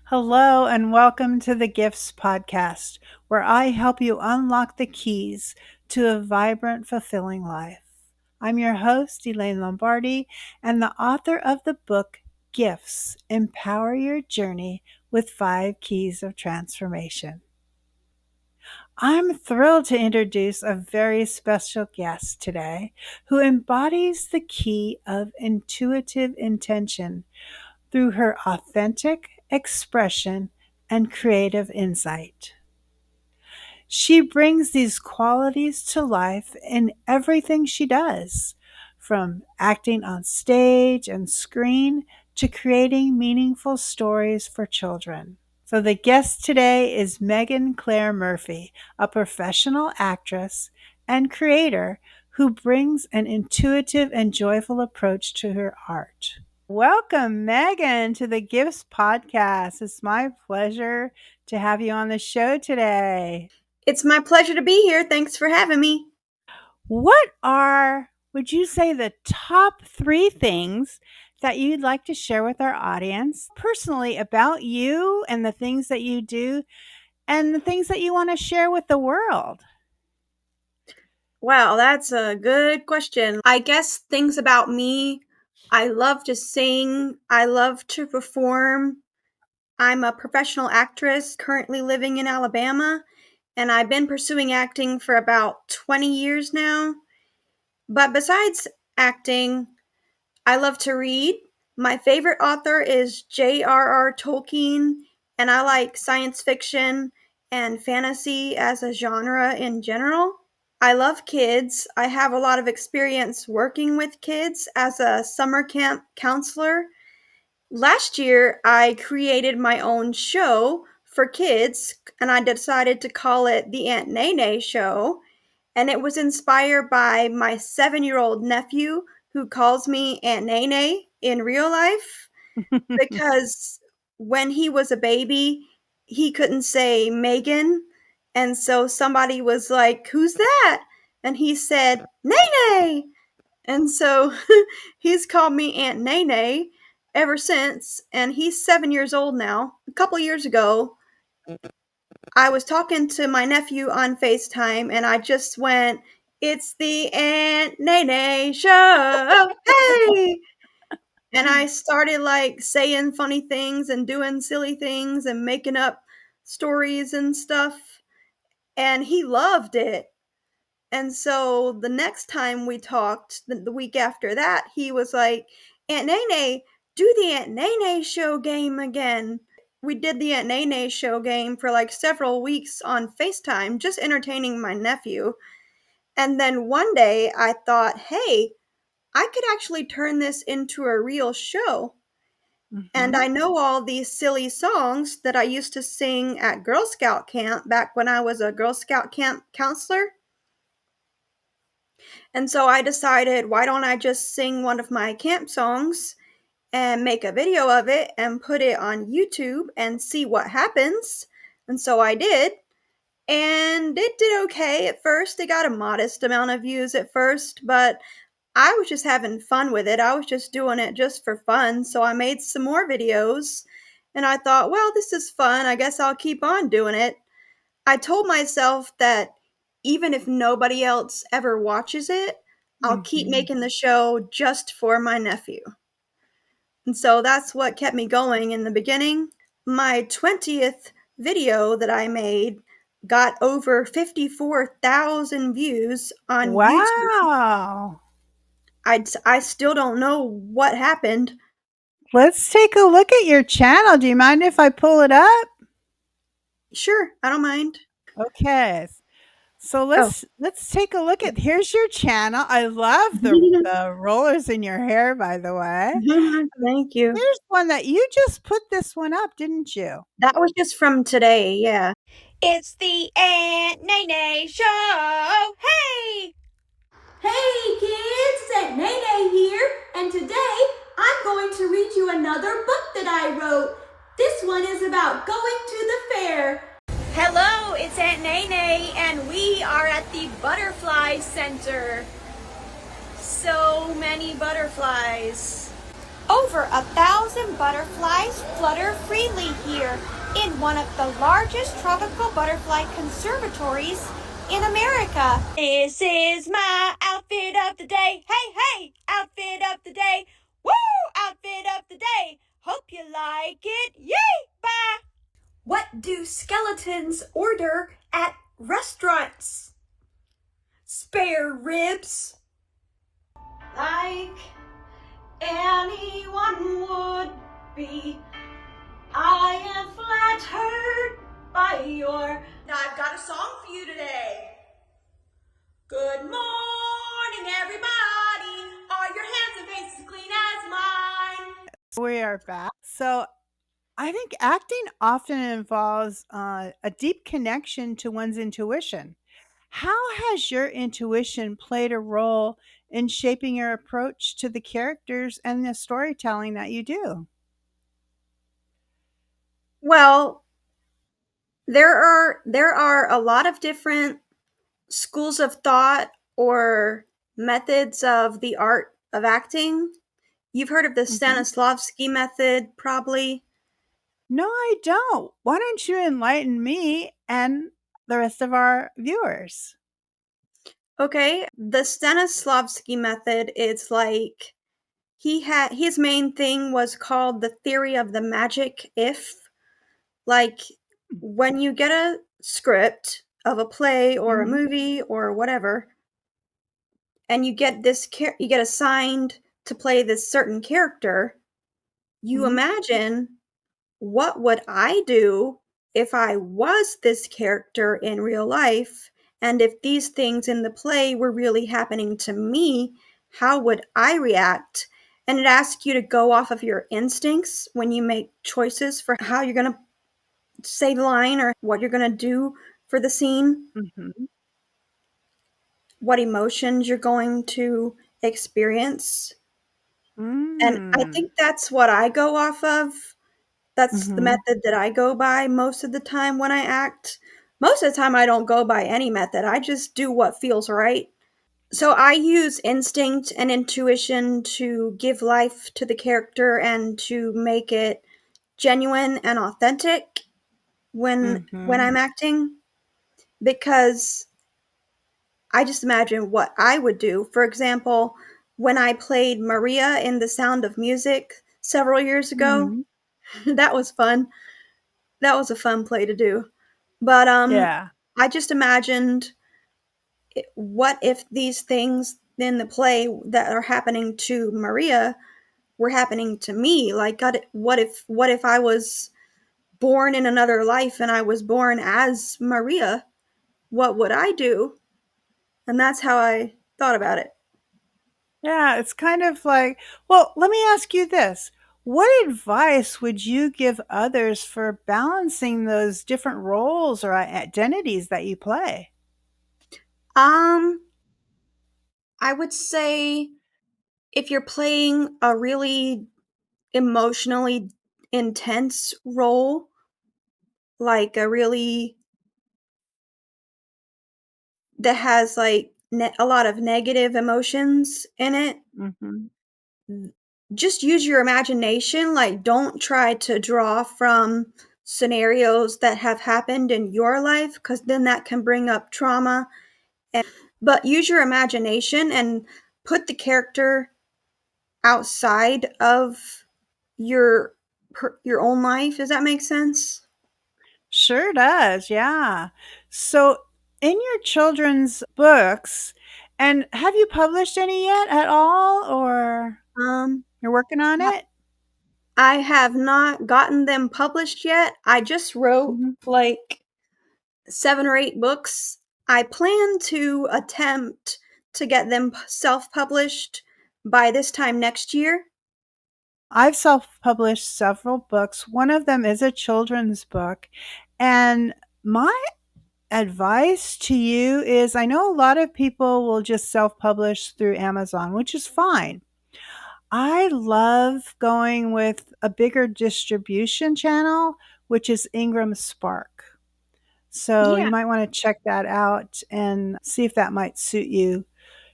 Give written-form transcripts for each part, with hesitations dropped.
Hello, and welcome to the Gifts podcast, where I help you unlock the keys to a vibrant, fulfilling life. I'm your host, Elaine Lombardi, and the author of the book Gifts Empower Your Journey with 5 Keys of Transformation. I'm thrilled to introduce a very special guest today who embodies the key of intuitive intention through her authentic expression and creative insight. She brings these qualities to life in everything she does, from acting on stage and screen to creating meaningful stories for children. So, the guest today is Megan Claire Murphy, a professional actress and creator who brings an intuitive and joyful approach to her art. Welcome, Megan, to the Gifts podcast. It's my pleasure to have you on the show today. It's my pleasure to be here. Thanks for having me. What are, would you say, the top 3 things that you'd like to share with our audience personally about you and the things that you do and the things that you want to share with the world? Wow, that's a good question. I guess things about me. I love to sing. I love to perform. I'm a professional actress currently living in Alabama, and I've been pursuing acting for about 20 years now. But besides acting, I love to read. My favorite author is J.R.R. Tolkien, and I like science fiction and fantasy as a genre in general. I love kids. I have a lot of experience working with kids as a summer camp counselor. Last year, I created my own show for kids, and I decided to call it the Aunt Nae Nae Show. And it was inspired by my 7-year-old nephew who calls me Aunt Nae Nae in real life because when he was a baby, he couldn't say Megan. And so somebody was like, "Who's that?" And he said, "Nae Nae." And so he's called me Aunt Nae Nae ever since. And he's 7 years old now. A couple years ago, I was talking to my nephew on FaceTime and I just went, "It's the Aunt Nae Nae Show. Hey!" And I started like saying funny things and doing silly things and making up stories and stuff. And he loved it. And so the next time we talked, the week after that, he was like, "Aunt Nae Nae, do the Aunt Nae Nae Show game again." We did the Aunt Nae Nae Show game for like several weeks on FaceTime, just entertaining my nephew. And then one day I thought, hey, I could actually turn this into a real show. And Mhm. I know all these silly songs that I used to sing at Girl Scout camp back when I was a Girl Scout camp counselor. And so I decided, why don't I just sing one of my camp songs and make a video of it and put it on YouTube and see what happens? And so I did. And it did okay at first. It got a modest amount of views at first, but I was just having fun with it. I was just doing it just for fun. So I made some more videos and I thought, well, this is fun. I guess I'll keep on doing it. I told myself that even if nobody else ever watches it, I'll keep Mhm. making the show just for my nephew. And so that's what kept me going in the beginning. My 20th video that I made got over 54,000 views on YouTube. Wow. I still don't know what happened. Let's take a look at your channel. Do you mind if I pull it up? Sure, I don't mind. Okay. So Oh, let's take a look at, here's your channel. I love the rollers in your hair, by the way. thank you. There's one that you just put this one up, didn't you? That was just from today, yeah. It's the Aunt Nae Nae Show! Hey! Hey kids, it's Aunt Nae Nae here, and today I'm going to read you another book that I wrote. This one is about going to the fair. Hello, it's Aunt Nae Nae, and we are at the Butterfly Center. So many butterflies. Over 1,000 butterflies flutter freely here in one of the largest tropical butterfly conservatories in America. This is my outfit of the day. Hey, hey, outfit of the day. Woo, outfit of the day. Hope you like it. Yay, bye. What do skeletons order at restaurants? Spare ribs. Like anyone would be, I am flattered by your. Now I've got a song for you today. Good morning, everybody. Are your hands and faces clean as mine? We are back. So I think acting often involves a deep connection to one's intuition. How has your intuition played a role in shaping your approach to the characters and the storytelling that you do? Well, there are a lot of different schools of thought or methods of the art of acting. You've heard of the Mhm. Stanislavski method, probably. No, I don't. Why don't you enlighten me and the rest of our viewers? Okay, the Stanislavski method is like his main thing was called the theory of the magic if. Like when you get a script of a play or a Mhm. movie or whatever, and you get assigned to play this certain character, you Mhm. imagine, what would I do if I was this character in real life? And if these things in the play were really happening to me, how would I react? And it asks you to go off of your instincts when you make choices for how you're going to say the line or what you're going to do for the scene, Mhm. what emotions you're going to experience. And I Mm. think that's what I go off of. That's the Mhm. method that I go by most of the time when I act. Most of the time, I don't go by any method. I just do what feels right. So I use instinct and intuition to give life to the character and to make it genuine and authentic when Mhm. I'm acting, because I just imagine what I would do. For example, when I played Maria in The Sound of Music several years ago, Mhm. that was fun. That was a fun play to do. But Yeah. I just imagined, what if these things in the play that are happening to Maria were happening to me? Like, what if I was born in another life and I was born as Maria? What would I do? And that's how I thought about it. Yeah, it's kind of like, well, let me ask you this. What advice would you give others for balancing those different roles or identities that you play? Um, I would say, if you're playing a really emotionally intense role, like a really that has like a lot of negative emotions in it, Mhm. just use your imagination. Like, don't try to draw from scenarios that have happened in your life, because then that can bring up trauma. But use your imagination and put the character outside of your your own life. Does that make sense? Sure does, yeah. So, in your children's books, and have you published any yet at all, or Um, you're working on it? I have not gotten them published yet. I just wrote Mhm. like 7 or 8 books. I plan to attempt to get them self-published by this time next year. I've self-published several books. One of them is a children's book, and my advice to you is I know a lot of people will just self-publish through Amazon, which is fine. I love going with a bigger distribution channel, which is Ingram Spark. So Yeah. you might want to check that out and see if that might suit you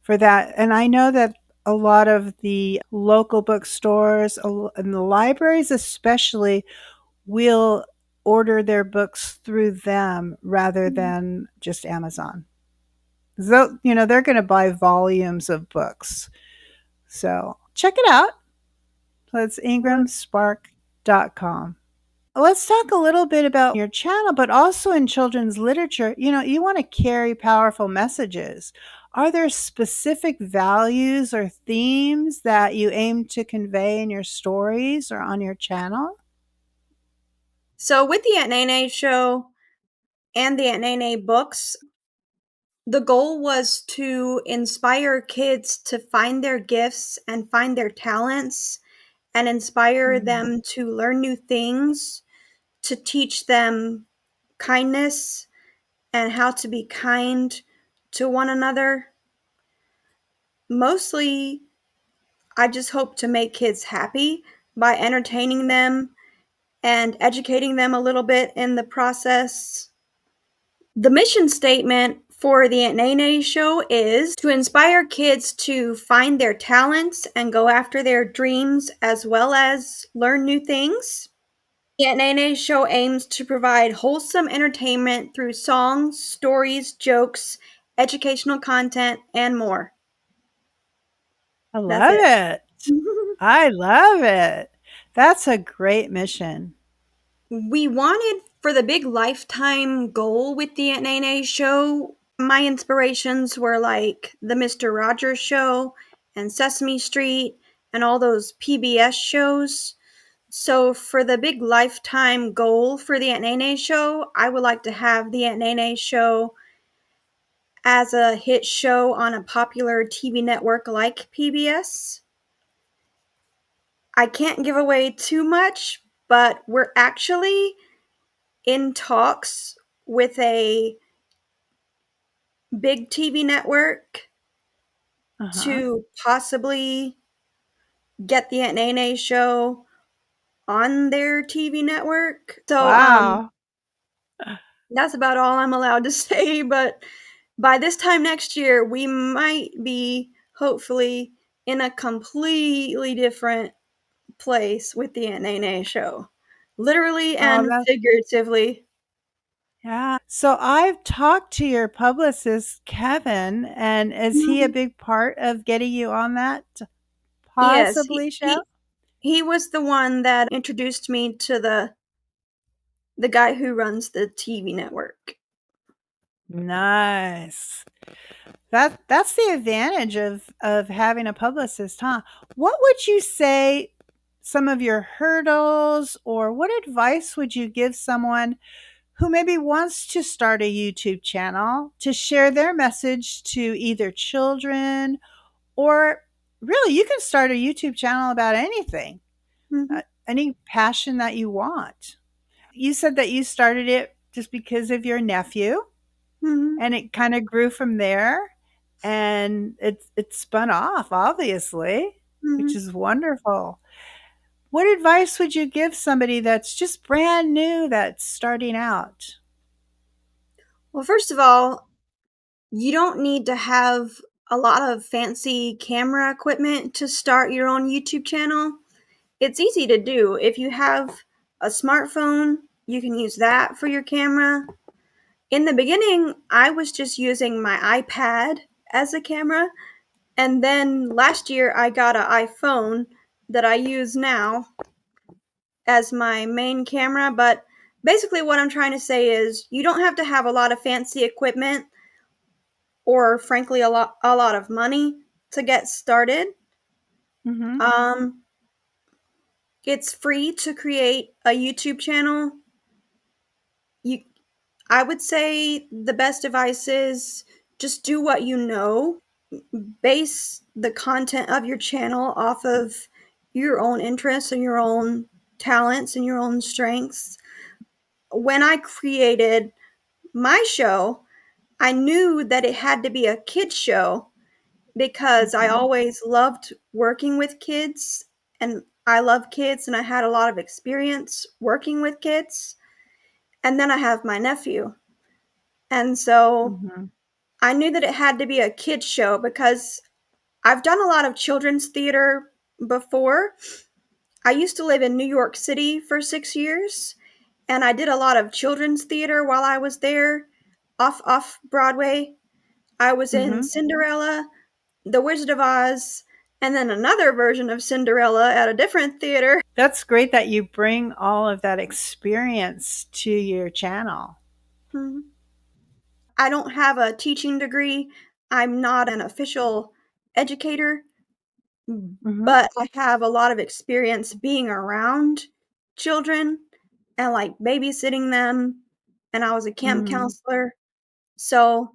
for that. And I know that A lot of the local bookstores and the libraries especially will order their books through them rather Mhm. than just Amazon. So, they're going to buy volumes of books. So check it out. So it's ingramspark.com. Let's talk a little bit about your channel, but also in children's literature. You want to carry powerful messages. Are there specific values or themes that you aim to convey in your stories or on your channel? So with the Aunt Nae Nae Show and the Aunt Nae Nae books, the goal was to inspire kids to find their gifts and find their talents and inspire Mm, them to learn new things, to teach them kindness and how to be kind to one another. Mostly, I just hope to make kids happy by entertaining them and educating them a little bit in the process. The mission statement for the Aunt Nae Nae Show is to inspire kids to find their talents and go after their dreams as well as learn new things. The Aunt Nae Nae Show aims to provide wholesome entertainment through songs, stories, jokes, educational content, and more. I That's love it. it. I love it. That's a great mission. We wanted for the big lifetime goal with the Aunt Nae Nae Show. My inspirations were like the Mr. Rogers Show and Sesame Street and all those PBS shows. So for the big lifetime goal for the Aunt Nae Nae Show, I would like to have the Aunt Nae Nae Show as a hit show on a popular TV network like PBS. I can't give away too much, but we're actually in talks with a big TV network Uh-huh. to possibly get the Aunt Nae Nae Show on their TV network. So Wow. that's about all I'm allowed to say. But by this time next year, we might be hopefully in a completely different place with the Aunt Nae Nae Show, literally Oh, and figuratively. yeah. So I've talked to your publicist, Kevin, and is he a Mhm. big part of getting you on that Yes, possibly show? he was the one that introduced me to the guy who runs the TV network. Nice. That's the advantage of having a publicist, huh? What would you say some of your hurdles, or what advice would you give someone who maybe wants to start a YouTube channel to share their message to either children, or really you can start a YouTube channel about anything, Mhm, any passion that you want. You said that you started it just because of your nephew, mhm, and it kind of grew from there, and it spun off obviously, which mhm. is wonderful. What advice would you give somebody that's just brand new, that's starting out? Well, first of all, you don't need to have a lot of fancy camera equipment to start your own YouTube channel. It's easy to do. If you have a smartphone, you can use that for your camera. In the beginning, I was just using my iPad as a camera, and then last year I got an iPhone that I use now as my main camera. But basically, what I'm trying to say is you don't have to have a lot of fancy equipment or, frankly, a lot of money to get started. Mhm. Um, it's free to create a YouTube channel. You, I would say the best advice is just do what you know. Base the content of your channel off of your own interests and your own talents and your own strengths. When I created my show, I knew that it had to be a kids show because I Mhm. always loved working with kids and I love kids and I had a lot of experience working with kids. And then I have my nephew. And so Mhm. I knew that it had to be a kids show because I've done a lot of children's theater before. I used to live in New York City for 6 years, and I did a lot of children's theater while I was there, off Broadway. I was in Mhm. Cinderella, The Wizard of Oz, and then another version of Cinderella at a different theater. That's great that you bring all of that experience to your channel. Mhm. I don't have a teaching degree. I'm not an official educator, Mhm. but I have a lot of experience being around children and like babysitting them. And I was a camp Mhm. counselor. So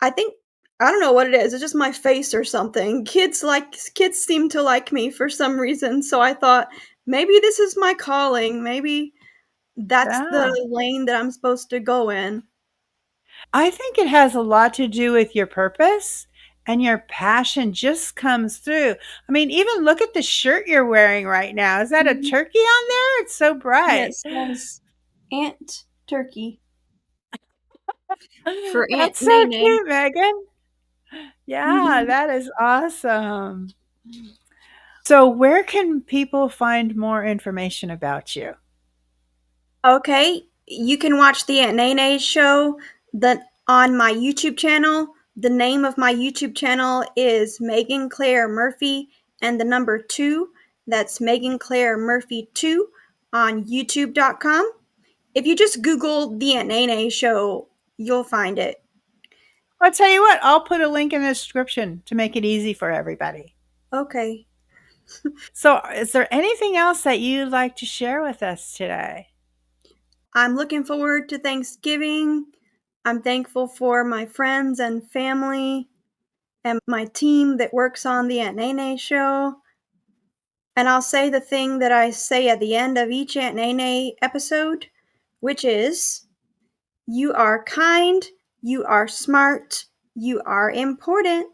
I think I don't know what it is. It's just my face or something. Kids seem to like me for some reason. So I thought maybe this is my calling. Maybe that's the Yeah. lane that I'm supposed to go in. I think it has a lot to do with your purpose and your passion just comes through. I mean, even look at the shirt you're wearing right now. Is that a Mhm. turkey on there? It's so Yeah, bright. it says Aunt Turkey for Aunt That's Nae so Nae. cute, Megan. Yeah, that is awesome. So, where can people find more information about you? Okay, you can watch the Aunt Nae Nae Show on my YouTube channel. The name of my YouTube channel is Megan Claire Murphy and the number 2. That's Megan Claire Murphy 2 on YouTube.com. If you just Google the Aunt Nae Nae Show, you'll find it. I'll tell you what, I'll put a link in the description to make it easy for everybody. Okay. So, is there anything else that you'd like to share with us today? I'm looking forward to Thanksgiving. I'm thankful for my friends and family and my team that works on the Aunt Nae Nae Show. And I'll say the thing that I say at the end of each Aunt Nae Nae episode, which is, you are kind, you are smart, you are important.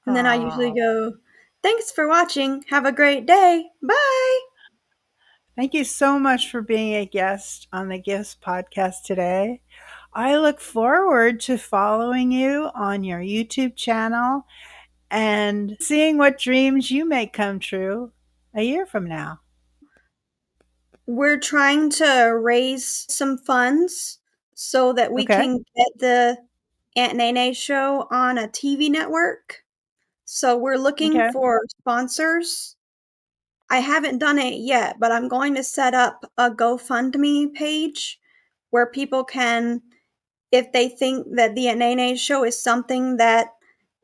And then I usually Oh, go, thanks for watching. Have a great day. Bye. thank you so much for being a guest on the Gifts podcast today. I look forward to following you on your YouTube channel and seeing what dreams you make come true a year from now. We're trying to raise some funds so that we Okay. can get the Aunt Nae Nae Show on a TV network. So we're looking Okay. for sponsors. I haven't done it yet, but I'm going to set up a GoFundMe page where people can, if they think that the Aunt Nae Nae Show is something that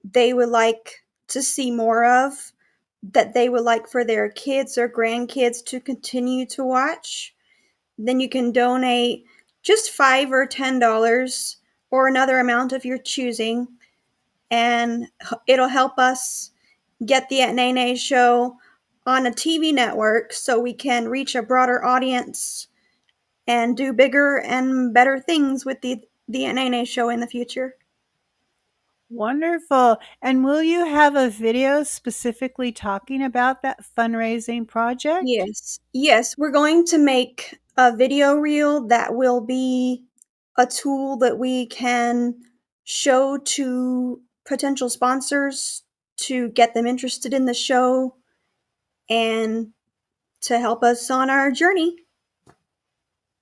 they would like to see more of, that they would like for their kids or grandkids to continue to watch, then you can donate just $5 or $10 or another amount of your choosing, and it'll help us get the Aunt Nae Nae Show on a TV network so we can reach a broader audience and do bigger and better things with the Aunt Nae Nae Show in the future. Wonderful. And will you have a video specifically talking about that fundraising project? Yes, we're going to make a video reel that will be a tool that we can show to potential sponsors to get them interested in the show and to help us on our journey.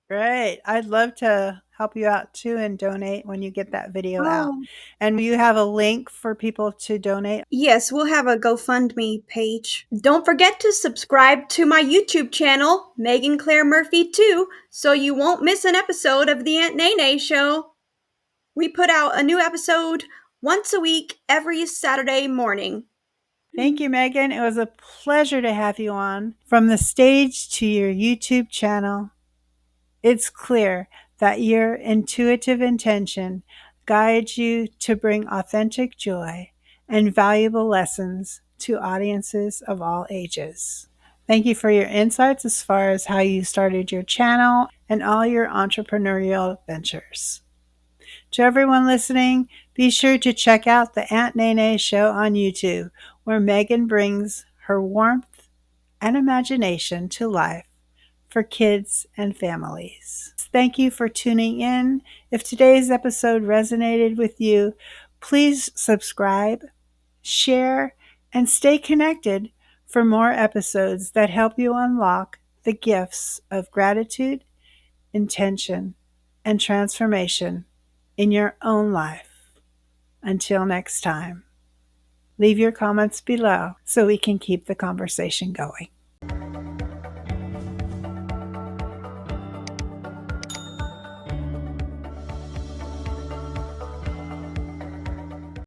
Great. I'd love to help you out too and donate when you get that video out. Oh, And will you have a link for people to donate? yes, we'll have a GoFundMe page. Don't forget to subscribe to my YouTube channel, Megan Claire Murphy 2, so you won't miss an episode of the Aunt Nae Nae Show. We put out a new episode once a week every Saturday morning. Thank you, Megan. It was a pleasure to have you on. From the stage to your YouTube channel, it's clear that your intuitive intention guides you to bring authentic joy and valuable lessons to audiences of all ages. Thank you for your insights as far as how you started your channel and all your entrepreneurial ventures. To everyone listening, be sure to check out the Aunt Nae Nae Show on YouTube, where Megan brings her warmth and imagination to life for kids and families. Thank you for tuning in. If today's episode resonated with you, Please subscribe, share, and stay connected for more episodes that help you unlock the gifts of gratitude, intention, and transformation in your own life. Until next time, leave your comments below so we can keep the conversation going.